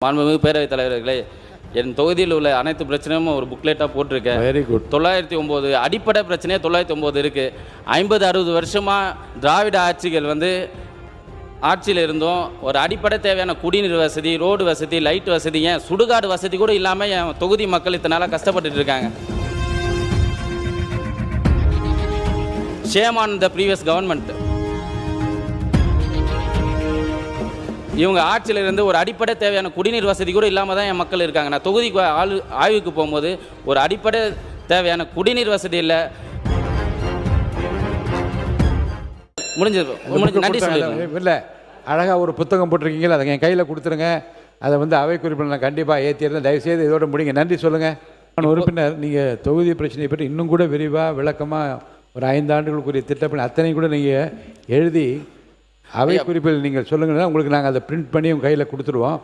மாண்புமிகு பேரவைத் தலைவர்களே, என் தொகுதியில் உள்ள அனைத்து பிரச்சனையும் ஒரு புக்லெட்டாக போட்டிருக்கேன். Very good. 909 அடிப்படை பிரச்சனையே 909 இருக்குது. 50-60 வருஷமாக திராவிட ஆட்சிகள் ஆட்சியில் இருந்தோம். ஒரு அடிப்படை தேவையான குடிநீர் வசதி, ரோடு வசதி, லைட் வசதி, ஏன் சுடுகாடு வசதி கூட இல்லாமல் என் தொகுதி மக்கள் இத்தனை நாளாக கஷ்டப்பட்டுட்டு இருக்காங்க. Shame on the previous government. இவங்க ஆட்சியில் இருந்து ஒரு அடிப்படை தேவையான குடிநீர் வசதி கூட இல்லாமல் தான் என் மக்கள் இருக்காங்க. நான் தொகுதிக்கு ஆய்வுக்கு போகும்போது ஒரு அடிப்படை தேவையான குடிநீர் வசதி இல்லை. முடிஞ்சது. நன்றி சொல்லுங்கள். இல்லை, அழகாக ஒரு புத்தகம் போட்டிருக்கீங்களா, அதை என் கையில் கொடுத்துருங்க. அதை அவை குறிப்பில் நான் கண்டிப்பாக ஏற்றிடுறேன். தயவுசெய்து இதோட முடிங்க. நன்றி சொல்லுங்கள். உறுப்பினர், நீங்கள் தொகுதி பிரச்சனையை பற்றி இன்னும் கூட விரிவாக விளக்கமாக ஒரு 5 ஆண்டுகளுக்குரிய திட்டப்பணி அத்தனையும் கூட நீங்கள் எழுதி அவை குறிப்பில் நீங்கள் சொல்லுங்கன்னா உங்களுக்கு நாங்கள் அதை பிரிண்ட் பண்ணி உங்கள் கையில் கொடுத்துருவோம்.